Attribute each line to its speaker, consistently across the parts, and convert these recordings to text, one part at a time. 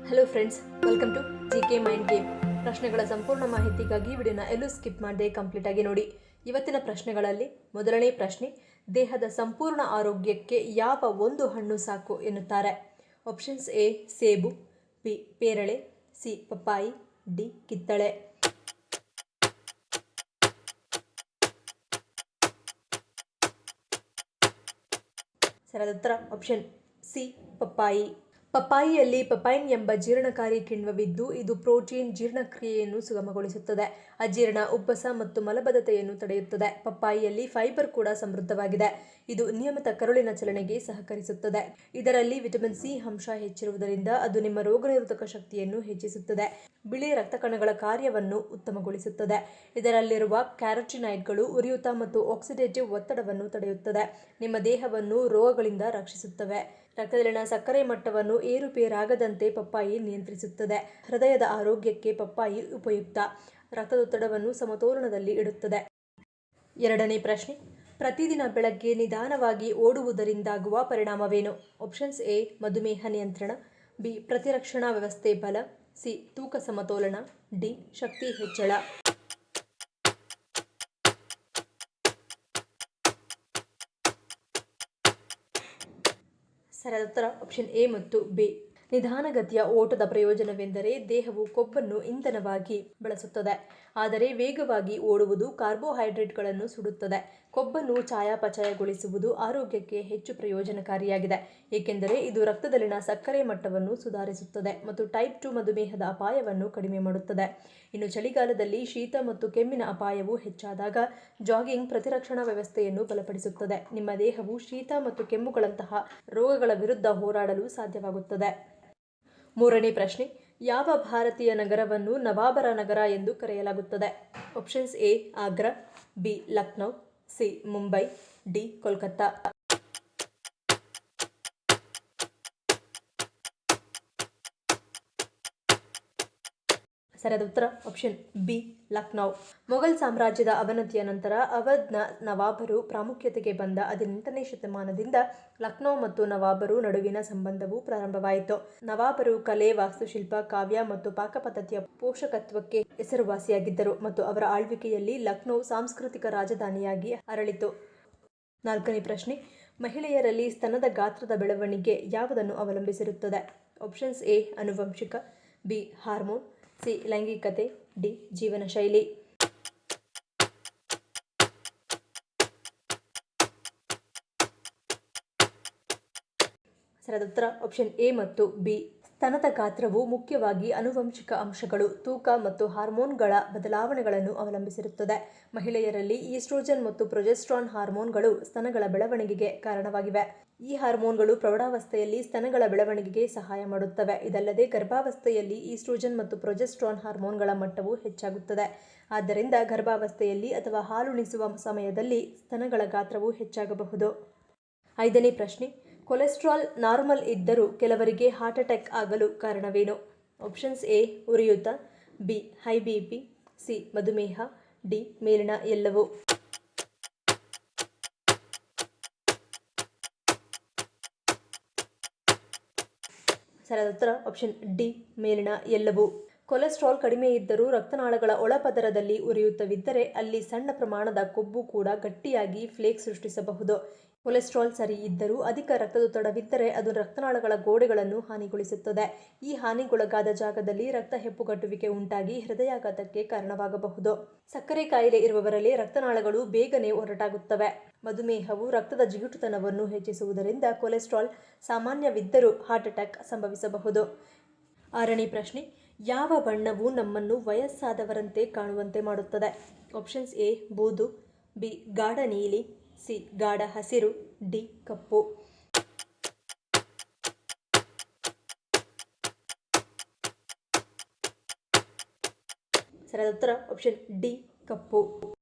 Speaker 1: Hello friends, welcome to GK mind game. ಪ್ರಶ್ನೆಗಳ ಸಂಪೂರ್ಣ ಮಾಹಿತಿಗಾಗಿ ವಿಡಿಯೋನ ಎಲ್ಲೂ ಸ್ಕಿಪ್ ಮಾಡದೆ ಕಂಪ್ಲೀಟ್ ಆಗಿ ನೋಡಿ. ಇವತ್ತಿನ ಪ್ರಶ್ನೆಗಳಲ್ಲಿ ಮೊದಲನೇ ಪ್ರಶ್ನೆ, ದೇಹದ ಸಂಪೂರ್ಣ ಆರೋಗ್ಯಕ್ಕೆ ಯಾವ ಒಂದು ಹಣ್ಣು ಸಾಕು ಎನ್ನುತ್ತಾರೆ? ಆಪ್ಷನ್ಸ್: ಎ ಸೇಬು, ಬಿ ಪೇರಳೆ, ಸಿ ಪಪ್ಪಾಯಿ, ಡಿ ಕಿತ್ತಳೆ. ಸರಿಯಾದ ಉತ್ತರ ಆಪ್ಷನ್ ಸಿ ಪಪ್ಪಾಯಿ. ಪಪ್ಪಾಯಿಯಲ್ಲಿ ಪಪೈನ್ ಎಂಬ ಜೀರ್ಣಕಾರಿ ಕಿಣ್ವವಿದ್ದು ಇದು ಪ್ರೋಟೀನ್ ಜೀರ್ಣಕ್ರಿಯೆಯನ್ನು ಸುಗಮಗೊಳಿಸುತ್ತದೆ, ಅಜೀರ್ಣ, ಉಬ್ಬಸ ಮತ್ತು ಮಲಬದ್ಧತೆಯನ್ನು ತಡೆಯುತ್ತದೆ. ಪಪ್ಪಾಯಿಯಲ್ಲಿ ಫೈಬರ್ ಕೂಡ ಸಮೃದ್ಧವಾಗಿದೆ, ಇದು ನಿಯಮಿತ ಕರುಳಿನ ಚಲನೆಗೆ ಸಹಕರಿಸುತ್ತದೆ. ಇದರಲ್ಲಿ ವಿಟಮಿನ್ ಸಿ ಅಂಶ ಹೆಚ್ಚಿರುವುದರಿಂದ ಅದು ನಿಮ್ಮ ರೋಗನಿರೋಧಕ ಶಕ್ತಿಯನ್ನು ಹೆಚ್ಚಿಸುತ್ತದೆ, ಬಿಳಿ ರಕ್ತ ಕಣಗಳ ಕಾರ್ಯವನ್ನು ಉತ್ತಮಗೊಳಿಸುತ್ತದೆ. ಇದರಲ್ಲಿರುವ ಕ್ಯಾರೋಟಿನಾಯ್ಡ್ಗಳು ಉರಿಯೂತ ಮತ್ತು ಆಕ್ಸಿಡೇಟಿವ್ ಒತ್ತಡವನ್ನು ತಡೆಯುತ್ತದೆ, ನಿಮ್ಮ ದೇಹವನ್ನು ರೋಗಗಳಿಂದ ರಕ್ಷಿಸುತ್ತವೆ. ರಕ್ತದಲ್ಲಿನ ಸಕ್ಕರೆ ಮಟ್ಟವನ್ನು ಏರುಪೇರಾಗದಂತೆ ಪಪ್ಪಾಯಿ ನಿಯಂತ್ರಿಸುತ್ತದೆ. ಹೃದಯದ ಆರೋಗ್ಯಕ್ಕೆ ಪಪ್ಪಾಯಿ ಉಪಯುಕ್ತ, ರಕ್ತದೊತ್ತಡವನ್ನು ಸಮತೋಲನದಲ್ಲಿ ಇಡುತ್ತದೆ. ಎರಡನೇ ಪ್ರಶ್ನೆ, ಪ್ರತಿದಿನ ಬೆಳಗ್ಗೆ ನಿಧಾನವಾಗಿ ಓಡುವುದರಿಂದಾಗುವ ಪರಿಣಾಮವೇನು? ಆಪ್ಷನ್ಸ್: ಎ ಮಧುಮೇಹ ನಿಯಂತ್ರಣ, ಬಿ ಪ್ರತಿರಕ್ಷಣಾ ವ್ಯವಸ್ಥೆ ಬಲ, ಸಿ ತೂಕ ಸಮತೋಲನ, ಡಿ ಶಕ್ತಿ ಹೆಚ್ಚಳ. ಸರಿಯಾದ ಉತ್ತರ ಆಪ್ಷನ್ ಎ ಮತ್ತು ಬಿ. ನಿಧಾನಗತಿಯ ಓಟದ ಪ್ರಯೋಜನವೆಂದರೆ ದೇಹವು ಕೊಬ್ಬನ್ನು ಇಂಧನವಾಗಿ ಬಳಸುತ್ತದೆ, ಆದರೆ ವೇಗವಾಗಿ ಓಡುವುದು ಕಾರ್ಬೋಹೈಡ್ರೇಟ್ಗಳನ್ನು ಸುಡುತ್ತದೆ. ಕೊಬ್ಬನ್ನು ಚಯಾಪಚಯಗೊಳಿಸುವುದು ಆರೋಗ್ಯಕ್ಕೆ ಹೆಚ್ಚು ಪ್ರಯೋಜನಕಾರಿಯಾಗಿದೆ, ಏಕೆಂದರೆ ಇದು ರಕ್ತದಲ್ಲಿನ ಸಕ್ಕರೆ ಮಟ್ಟವನ್ನು ಸುಧಾರಿಸುತ್ತದೆ ಮತ್ತು ಟೈಪ್ 2 ಮಧುಮೇಹದ ಅಪಾಯವನ್ನು ಕಡಿಮೆ ಮಾಡುತ್ತದೆ. ಇನ್ನು ಚಳಿಗಾಲದಲ್ಲಿ ಶೀತ ಮತ್ತು ಕೆಮ್ಮಿನ ಅಪಾಯವು ಹೆಚ್ಚಾದಾಗ ಜಾಗಿಂಗ್ ಪ್ರತಿರಕ್ಷಣಾ ವ್ಯವಸ್ಥೆಯನ್ನು ಬಲಪಡಿಸುತ್ತದೆ, ನಿಮ್ಮ ದೇಹವು ಶೀತ ಮತ್ತು ಕೆಮ್ಮುಗಳಂತಹ ರೋಗಗಳ ವಿರುದ್ಧ ಹೋರಾಡಲು ಸಾಧ್ಯವಾಗುತ್ತದೆ. ಮೂರನೇ ಪ್ರಶ್ನೆ, ಯಾವ ಭಾರತೀಯ ನಗರವನ್ನು ನವಾಬರ ನಗರ ಎಂದು ಕರೆಯಲಾಗುತ್ತದೆ? Options: A Agra, B Lucknow, C Mumbai, D Kolkata. ಸರಿಯಾದ ಉತ್ತರ ಆಪ್ಷನ್ ಬಿ ಲಕ್ನೌ. ಮೊಘಲ್ ಸಾಮ್ರಾಜ್ಯದ ಅವನತಿಯ ನಂತರ ಅವಧ್ನ ನವಾಬರು ಪ್ರಾಮುಖ್ಯತೆಗೆ ಬಂದ 18ನೇ ಶತಮಾನದಿಂದ ಲಕ್ನೌ ಮತ್ತು ನವಾಬರು ನಡುವಿನ ಸಂಬಂಧವು ಪ್ರಾರಂಭವಾಯಿತು. ನವಾಬರು ಕಲೆ, ವಾಸ್ತುಶಿಲ್ಪ, ಕಾವ್ಯ ಮತ್ತು ಪಾಕಪದ್ಧತಿಯ ಪೋಷಕತ್ವಕ್ಕೆ ಹೆಸರುವಾಸಿಯಾಗಿದ್ದರು ಮತ್ತು ಅವರ ಆಳ್ವಿಕೆಯಲ್ಲಿ ಲಕ್ನೌ ಸಾಂಸ್ಕೃತಿಕ ರಾಜಧಾನಿಯಾಗಿ ಅರಳಿತು. ನಾಲ್ಕನೇ ಪ್ರಶ್ನೆ, ಮಹಿಳೆಯರಲ್ಲಿ ಸ್ತನದ ಗಾತ್ರದ ಬೆಳವಣಿಗೆ ಯಾವುದನ್ನು ಅವಲಂಬಿಸಿರುತ್ತದೆ? ಆಪ್ಷನ್ಸ್: ಎ ಆನುವಂಶಿಕ, ಬಿ ಹಾರ್ಮೋನ್, ಸಿ ಲೈಂಗಿಕತೆ, ಡಿ ಜೀವನ ಶೈಲಿ. ಸರಿಯಾದ ಉತ್ತರ ಆಪ್ಷನ್ ಎ ಮತ್ತು ಬಿ. ಸ್ತನದ ಗಾತ್ರವು ಮುಖ್ಯವಾಗಿ ಆನುವಂಶಿಕ ಅಂಶಗಳು, ತೂಕ ಮತ್ತು ಹಾರ್ಮೋನ್ಗಳ ಬದಲಾವಣೆಗಳನ್ನು ಅವಲಂಬಿಸಿರುತ್ತದೆ. ಮಹಿಳೆಯರಲ್ಲಿ ಈಸ್ಟ್ರೋಜನ್ ಮತ್ತು ಪ್ರೊಜೆಸ್ಟ್ರಾನ್ ಹಾರ್ಮೋನ್ಗಳು ಸ್ತನಗಳ ಬೆಳವಣಿಗೆಗೆ ಕಾರಣವಾಗಿವೆ. ಈ ಹಾರ್ಮೋನ್ಗಳು ಪ್ರೌಢಾವಸ್ಥೆಯಲ್ಲಿ ಸ್ತನಗಳ ಬೆಳವಣಿಗೆಗೆ ಸಹಾಯ ಮಾಡುತ್ತವೆ. ಇದಲ್ಲದೆ ಗರ್ಭಾವಸ್ಥೆಯಲ್ಲಿ ಈಸ್ಟ್ರೋಜನ್ ಮತ್ತು ಪ್ರೊಜೆಸ್ಟ್ರಾನ್ ಹಾರ್ಮೋನ್ಗಳ ಮಟ್ಟವು ಹೆಚ್ಚಾಗುತ್ತದೆ, ಆದ್ದರಿಂದ ಗರ್ಭಾವಸ್ಥೆಯಲ್ಲಿ ಅಥವಾ ಹಾಲುಣಿಸುವ ಸಮಯದಲ್ಲಿ ಸ್ತನಗಳ ಗಾತ್ರವು ಹೆಚ್ಚಾಗಬಹುದು. ಐದನೇ ಪ್ರಶ್ನೆ, ಕೊಲೆಸ್ಟ್ರಾಲ್ ನಾರ್ಮಲ್ ಇದ್ದರೂ ಕೆಲವರಿಗೆ ಹಾರ್ಟ್ ಅಟ್ಯಾಕ್ ಆಗಲು ಕಾರಣವೇನು? ಆಪ್ಷನ್ಸ್: ಎ ಉರಿಯೂತ, ಬಿ ಹೈ ಬಿಪಿ, ಸಿ ಮಧುಮೇಹ, ಡಿ ಮೇಲಿನ ಎಲ್ಲವೂ. ಸರಿಯಾದ ಉತ್ತರ ಆಪ್ಷನ್ ಡಿ ಮೇಲಿನ ಎಲ್ಲವೂ. ಕೊಲೆಸ್ಟ್ರಾಲ್ ಕಡಿಮೆ ಇದ್ದರೂ ರಕ್ತನಾಳಗಳ ಒಳಪದರದಲ್ಲಿ ಉರಿಯೂತವಿದ್ದರೆ ಅಲ್ಲಿ ಸಣ್ಣ ಪ್ರಮಾಣದ ಕೊಬ್ಬು ಕೂಡ ಗಟ್ಟಿಯಾಗಿ ಫ್ಲೇಕ್ ಸೃಷ್ಟಿಸಬಹುದು. ಕೊಲೆಸ್ಟ್ರಾಲ್ ಸರಿ ಇದ್ದರೂ ಅಧಿಕ ರಕ್ತದೊತ್ತಡವಿದ್ದರೆ ಅದು ರಕ್ತನಾಳಗಳ ಗೋಡೆಗಳನ್ನು ಹಾನಿಗೊಳಿಸುತ್ತದೆ. ಈ ಹಾನಿಗೊಳಗಾದ ಜಾಗದಲ್ಲಿ ರಕ್ತ ಹೆಪ್ಪುಗಟ್ಟುವಿಕೆ ಉಂಟಾಗಿ ಹೃದಯಾಘಾತಕ್ಕೆ ಕಾರಣವಾಗಬಹುದು. ಸಕ್ಕರೆ ಕಾಯಿಲೆ ಇರುವವರಲ್ಲಿ ರಕ್ತನಾಳಗಳು ಬೇಗನೆ ಒರಟಾಗುತ್ತವೆ. ಮಧುಮೇಹವು ರಕ್ತದ ಜಿಗುಟುತನವನ್ನು ಹೆಚ್ಚಿಸುವುದರಿಂದ ಕೊಲೆಸ್ಟ್ರಾಲ್ ಸಾಮಾನ್ಯವಿದ್ದರೂ ಹಾರ್ಟ್ ಅಟ್ಯಾಕ್ ಸಂಭವಿಸಬಹುದು. ಆರನೇ ಪ್ರಶ್ನೆ, ಯಾವ ಬಣ್ಣವು ನಮ್ಮನ್ನು ವಯಸ್ಸಾದವರಂತೆ ಕಾಣುವಂತೆ ಮಾಡುತ್ತದೆ? ಆಪ್ಷನ್ಸ್: ಎ ಬೂದು, ಬಿ ಗಾಢ ನೀಲಿ, ಸಿ ಗಾಢ ಹಸಿರು, ಡಿ ಕಪ್ಪು. ಸರಿಯಾದ ಉತ್ತರ ಆಪ್ಷನ್ ಡಿ ಕಪ್ಪು.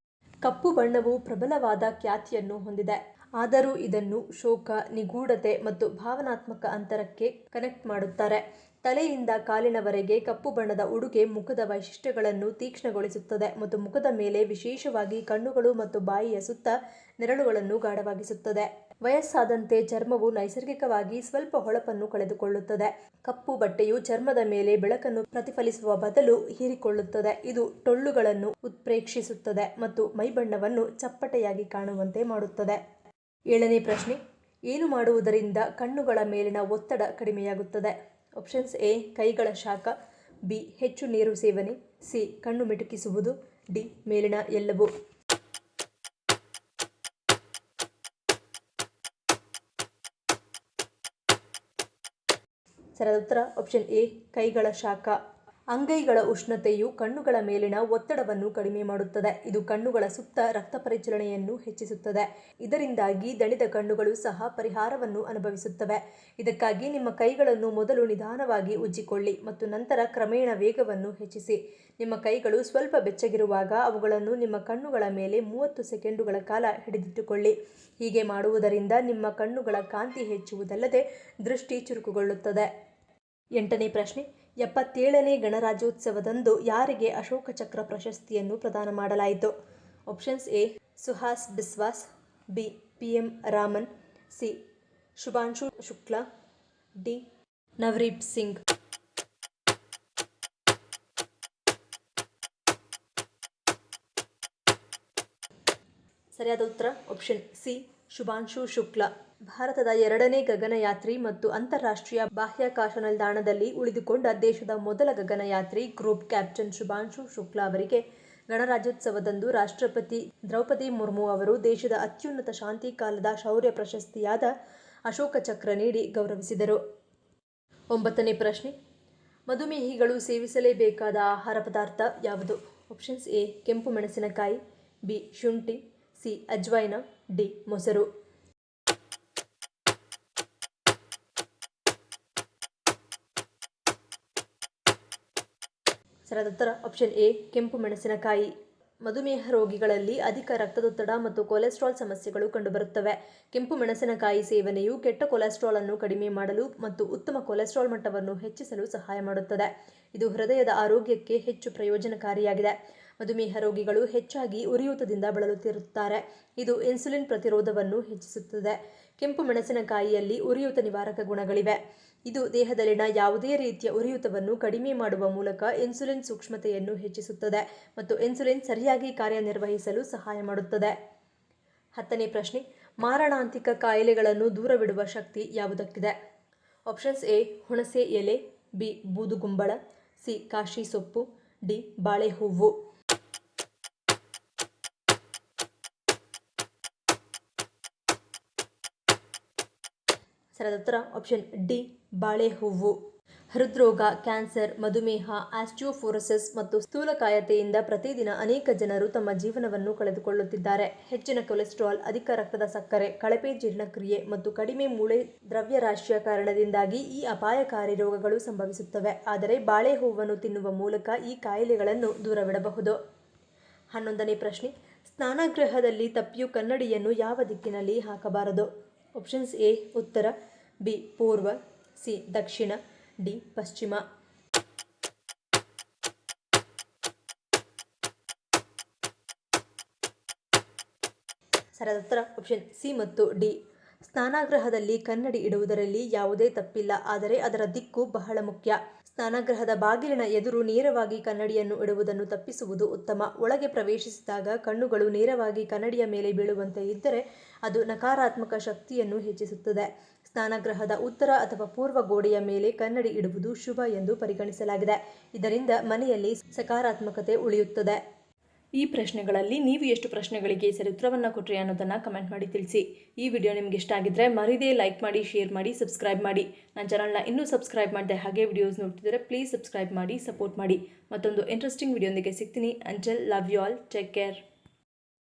Speaker 1: ಕಪ್ಪು ಬಣ್ಣವು ಪ್ರಬಲವಾದ ಖ್ಯಾತಿಯನ್ನು ಹೊಂದಿದೆ, ಆದರೂ ಇದನ್ನು ಶೋಕ, ನಿಗೂಢತೆ ಮತ್ತು ಭಾವನಾತ್ಮಕ ಅಂತರಕ್ಕೆ ಕನೆಕ್ಟ್ ಮಾಡುತ್ತಾರೆ. ತಲೆಯಿಂದ ಕಾಲಿನವರೆಗೆ ಕಪ್ಪು ಬಣ್ಣದ ಉಡುಗೆ ಮುಖದ ವೈಶಿಷ್ಟ್ಯಗಳನ್ನು ತೀಕ್ಷ್ಣಗೊಳಿಸುತ್ತದೆ ಮತ್ತು ಮುಖದ ಮೇಲೆ, ವಿಶೇಷವಾಗಿ ಕಣ್ಣುಗಳು ಮತ್ತು ಬಾಯಿಯ ಸುತ್ತ, ನೆರಳುಗಳನ್ನು ಗಾಢವಾಗಿಸುತ್ತದೆ. ವಯಸ್ಸಾದಂತೆ ಚರ್ಮವು ನೈಸರ್ಗಿಕವಾಗಿ ಸ್ವಲ್ಪ ಹೊಳಪನ್ನು ಕಳೆದುಕೊಳ್ಳುತ್ತದೆ. ಕಪ್ಪು ಬಟ್ಟೆಯು ಚರ್ಮದ ಮೇಲೆ ಬೆಳಕನ್ನು ಪ್ರತಿಫಲಿಸುವ ಬದಲು ಹೀರಿಕೊಳ್ಳುತ್ತದೆ. ಇದು ಟೊಳ್ಳುಗಳನ್ನು ಉತ್ಪ್ರೇಕ್ಷಿಸುತ್ತದೆ ಮತ್ತು ಮೈಬಣ್ಣವನ್ನು ಚಪ್ಪಟೆಯಾಗಿ ಕಾಣುವಂತೆ ಮಾಡುತ್ತದೆ. 7ನೇ ಪ್ರಶ್ನೆ, ಏನು ಮಾಡುವುದರಿಂದ ಕಣ್ಣುಗಳ ಮೇಲಿನ ಒತ್ತಡ ಕಡಿಮೆಯಾಗುತ್ತದೆ? ಆಪ್ಷನ್ಸ್ ಎ, ಕೈಗಳ ಶಾಖ, ಬಿ, ಹೆಚ್ಚು ನೀರು ಸೇವನೆ, ಸಿ, ಕಣ್ಣು ಮಿಟುಕಿಸುವುದು, ಡಿ, ಮೇಲಿನ ಎಲ್ಲವೂ. ಸರಿಯಾದ ಉತ್ತರ ಆಪ್ಷನ್ ಎ, ಕೈಗಳ ಶಾಖ. ಅಂಗೈಗಳ ಉಷ್ಣತೆಯು ಕಣ್ಣುಗಳ ಮೇಲಿನ ಒತ್ತಡವನ್ನು ಕಡಿಮೆ ಮಾಡುತ್ತದೆ. ಇದು ಕಣ್ಣುಗಳ ಸುತ್ತ ರಕ್ತ ಪರಿಚಲನೆಯನ್ನು ಹೆಚ್ಚಿಸುತ್ತದೆ. ಇದರಿಂದಾಗಿ ದಣಿದ ಕಣ್ಣುಗಳು ಸಹ ಪರಿಹಾರವನ್ನು ಅನುಭವಿಸುತ್ತವೆ. ಇದಕ್ಕಾಗಿ ನಿಮ್ಮ ಕೈಗಳನ್ನು ಮೊದಲು ನಿಧಾನವಾಗಿ ಉಜ್ಜಿಕೊಳ್ಳಿ ಮತ್ತು ನಂತರ ಕ್ರಮೇಣ ವೇಗವನ್ನು ಹೆಚ್ಚಿಸಿ. ನಿಮ್ಮ ಕೈಗಳು ಸ್ವಲ್ಪ ಬೆಚ್ಚಗಿರುವಾಗ ಅವುಗಳನ್ನು ನಿಮ್ಮ ಕಣ್ಣುಗಳ ಮೇಲೆ 30 ಸೆಕೆಂಡುಗಳ ಕಾಲ ಹಿಡಿದಿಟ್ಟುಕೊಳ್ಳಿ. ಹೀಗೆ ಮಾಡುವುದರಿಂದ ನಿಮ್ಮ ಕಣ್ಣುಗಳ ಕಾಂತಿ ಹೆಚ್ಚುವುದಲ್ಲದೆ ದೃಷ್ಟಿ ಚುರುಕುಗೊಳ್ಳುತ್ತದೆ. 8ನೇ ಪ್ರಶ್ನೆ, 77ನೇ ಗಣರಾಜ್ಯೋತ್ಸವದಂದು ಯಾರಿಗೆ ಅಶೋಕ ಚಕ್ರ ಪ್ರಶಸ್ತಿಯನ್ನು ಪ್ರದಾನ ಮಾಡಲಾಯಿತು? Options A, Suhas Biswas, B, PM Raman, C, Shubhanshu Shukla, D, Navreet Singh. ಸರಿಯಾದ ಉತ್ತರ ಆಪ್ಷನ್ ಸಿ, ಶುಭಾಂಶು ಶುಕ್ಲಾ. ಭಾರತದ 2ನೇ ಗಗನಯಾತ್ರಿ ಮತ್ತು ಅಂತಾರಾಷ್ಟ್ರೀಯ ಬಾಹ್ಯಾಕಾಶ ನಿಲ್ದಾಣದಲ್ಲಿ ಉಳಿದುಕೊಂಡ ದೇಶದ ಮೊದಲ ಗಗನಯಾತ್ರಿ ಗ್ರೂಪ್ ಕ್ಯಾಪ್ಟನ್ ಶುಭಾಂಶು ಶುಕ್ಲಾ ಅವರಿಗೆ ಗಣರಾಜ್ಯೋತ್ಸವದಂದು ರಾಷ್ಟ್ರಪತಿ ದ್ರೌಪದಿ ಮುರ್ಮು ಅವರು ದೇಶದ ಅತ್ಯುನ್ನತ ಶಾಂತಿ ಕಾಲದ ಶೌರ್ಯ ಪ್ರಶಸ್ತಿಯಾದ ಅಶೋಕ ಚಕ್ರ ನೀಡಿ ಗೌರವಿಸಿದರು. 9ನೇ ಪ್ರಶ್ನೆ, ಮಧುಮೇಹಿಗಳು ಸೇವಿಸಲೇಬೇಕಾದ ಆಹಾರ ಪದಾರ್ಥ ಯಾವುದು? ಆಪ್ಷನ್ಸ್ ಎ, ಕೆಂಪು ಮೆಣಸಿನಕಾಯಿ, ಬಿ, ಶುಂಠಿ, ಸಿ, ಅಜ್ವೈನ, ಡಿ, ಮೊಸರು. ಸರಿಯಾದ ಉತ್ತರ ಆಪ್ಷನ್ ಎ, ಕೆಂಪು ಮೆಣಸಿನಕಾಯಿ. ಮಧುಮೇಹ ರೋಗಿಗಳಲ್ಲಿ ಅಧಿಕ ರಕ್ತದೊತ್ತಡ ಮತ್ತು ಕೊಲೆಸ್ಟ್ರಾಲ್ ಸಮಸ್ಯೆಗಳು ಕಂಡುಬರುತ್ತವೆ. ಕೆಂಪು ಮೆಣಸಿನಕಾಯಿ ಸೇವನೆಯು ಕೆಟ್ಟ ಕೊಲೆಸ್ಟ್ರಾಲ್ ಅನ್ನು ಕಡಿಮೆ ಮಾಡಲು ಮತ್ತು ಉತ್ತಮ ಕೊಲೆಸ್ಟ್ರಾಲ್ ಮಟ್ಟವನ್ನು ಹೆಚ್ಚಿಸಲು ಸಹಾಯ ಮಾಡುತ್ತದೆ. ಇದು ಹೃದಯದ ಆರೋಗ್ಯಕ್ಕೆ ಹೆಚ್ಚು ಪ್ರಯೋಜನಕಾರಿಯಾಗಿದೆ. ಮಧುಮೇಹ ರೋಗಿಗಳು ಹೆಚ್ಚಾಗಿ ಉರಿಯೂತದಿಂದ ಬಳಲುತ್ತಿರುತ್ತಾರೆ. ಇದು ಇನ್ಸುಲಿನ್ ಪ್ರತಿರೋಧವನ್ನು ಹೆಚ್ಚಿಸುತ್ತದೆ. ಕೆಂಪು ಮೆಣಸಿನಕಾಯಿಯಲ್ಲಿ ಉರಿಯೂತ ನಿವಾರಕ ಗುಣಗಳಿವೆ. ಇದು ದೇಹದಲ್ಲಿನ ಯಾವುದೇ ರೀತಿಯ ಉರಿಯೂತವನ್ನು ಕಡಿಮೆ ಮಾಡುವ ಮೂಲಕ ಇನ್ಸುಲಿನ್ ಸೂಕ್ಷ್ಮತೆಯನ್ನು ಹೆಚ್ಚಿಸುತ್ತದೆ ಮತ್ತು ಇನ್ಸುಲಿನ್ ಸರಿಯಾಗಿ ಕಾರ್ಯನಿರ್ವಹಿಸಲು ಸಹಾಯ ಮಾಡುತ್ತದೆ. 10ನೇ ಪ್ರಶ್ನೆ, ಮಾರಣಾಂತಿಕ ಕಾಯಿಲೆಗಳನ್ನು ದೂರವಿಡುವ ಶಕ್ತಿ ಯಾವುದಕ್ಕಿದೆ? ಆಪ್ಷನ್ಸ್ ಎ, ಹುಣಸೆ ಎಲೆ, ಬಿ, ಬೂದುಗುಂಬಳ, ಸಿ, ಕಾಶಿ ಸೊಪ್ಪು, ಡಿ, ಬಾಳೆಹೂವು. ಸರಿಯಾದ ಉತ್ತರ ಆಪ್ಷನ್ ಡಿ, ಬಾಳೆಹೂವು. ಹೃದ್ರೋಗ, ಕ್ಯಾನ್ಸರ್, ಮಧುಮೇಹ, ಆಸ್ಟಿಯೋಪೊರೋಸಿಸ್ ಮತ್ತು ಸ್ಥೂಲಕಾಯತೆಯಿಂದ ಪ್ರತಿದಿನ ಅನೇಕ ಜನರು ತಮ್ಮ ಜೀವನವನ್ನು ಕಳೆದುಕೊಳ್ಳುತ್ತಿದ್ದಾರೆ. ಹೆಚ್ಚಿನ ಕೊಲೆಸ್ಟ್ರಾಲ್, ಅಧಿಕ ರಕ್ತದ ಸಕ್ಕರೆ, ಕಳಪೆ ಜೀರ್ಣಕ್ರಿಯೆ ಮತ್ತು ಕಡಿಮೆ ಮೂಳೆ ದ್ರವ್ಯರಾಶಿಯ ಕಾರಣದಿಂದಾಗಿ ಈ ಅಪಾಯಕಾರಿ ರೋಗಗಳು ಸಂಭವಿಸುತ್ತವೆ. ಆದರೆ ಬಾಳೆಹೂವನ್ನು ತಿನ್ನುವ ಮೂಲಕ ಈ ಕಾಯಿಲೆಗಳನ್ನು ದೂರವಿಡಬಹುದು. 11ನೇ ಪ್ರಶ್ನೆ, ಸ್ನಾನಗೃಹದಲ್ಲಿ ತಪ್ಪಿಯೂ ಕನ್ನಡಿಯನ್ನು ಯಾವ ದಿಕ್ಕಿನಲ್ಲಿ ಹಾಕಬಾರದು? ಆಪ್ಷನ್ಸ್ ಎ, ಉತ್ತರ, ಬಿ, ಪೂರ್ವ, ಸಿ, ದಕ್ಷಿಣ, ಡಿ, ಪಶ್ಚಿಮ. ಸರಿಯಾದ ಉತ್ತರ ಆಪ್ಷನ್ ಸಿ ಮತ್ತು ಡಿ. ಸ್ನಾನಗೃಹದಲ್ಲಿ ಕನ್ನಡಿ ಇಡುವುದರಲ್ಲಿ ಯಾವುದೇ ತಪ್ಪಿಲ್ಲ, ಆದರೆ ಅದರ ದಿಕ್ಕು ಬಹಳ ಮುಖ್ಯ. ಸ್ನಾನಗೃಹದ ಬಾಗಿಲಿನ ಎದುರು ನೇರವಾಗಿ ಕನ್ನಡಿಯನ್ನು ಇಡುವುದನ್ನು ತಪ್ಪಿಸುವುದು ಉತ್ತಮ. ಒಳಗೆ ಪ್ರವೇಶಿಸಿದಾಗ ಕಣ್ಣುಗಳು ನೇರವಾಗಿ ಕನ್ನಡಿಯ ಮೇಲೆ ಬೀಳುವಂತೆ ಇದ್ದರೆ ಅದು ನಕಾರಾತ್ಮಕ ಶಕ್ತಿಯನ್ನು ಹೆಚ್ಚಿಸುತ್ತದೆ. ಸ್ನಾನಗೃಹದ ಉತ್ತರ ಅಥವಾ ಪೂರ್ವ ಗೋಡೆಯ ಮೇಲೆ ಕನ್ನಡಿ ಇಡುವುದು ಶುಭ ಎಂದು ಪರಿಗಣಿಸಲಾಗಿದೆ. ಇದರಿಂದ ಮನೆಯಲ್ಲಿ ಸಕಾರಾತ್ಮಕತೆ ಉಳಿಯುತ್ತದೆ. ಈ ಪ್ರಶ್ನೆಗಳಲ್ಲಿ ನೀವು ಎಷ್ಟು ಪ್ರಶ್ನೆಗಳಿಗೆ ಸರಿ ಉತ್ತರವನ್ನು ಕೊಟ್ಟರೆ ಅನ್ನೋದನ್ನು ಕಮೆಂಟ್ ಮಾಡಿ ತಿಳಿಸಿ. ಈ ವಿಡಿಯೋ ನಿಮಗೆ ಇಷ್ಟ ಆಗಿದ್ದರೆ ಮರಿದೇ ಲೈಕ್ ಮಾಡಿ, ಶೇರ್ ಮಾಡಿ, ಸಬ್ಸ್ಕ್ರೈಬ್ ಮಾಡಿ. ನನ್ನ ಚಾನಲ್ನ ಇನ್ನೂ ಸಬ್ಸ್ಕ್ರೈಬ್ ಮಾಡಿದೆ ಹಾಗೆ ವಿಡಿಯೋಸ್ ನೋಡ್ತಿದ್ದರೆ ಪ್ಲೀಸ್ ಸಬ್ಸ್ಕ್ರೈಬ್ ಮಾಡಿ, ಸಪೋರ್ಟ್ ಮಾಡಿ. ಮತ್ತೊಂದು ಇಂಟ್ರೆಸ್ಟಿಂಗ್ ವಿಡಿಯೋಂದಿಗೆ ಸಿಗ್ತೀನಿ. Until love you all, take care.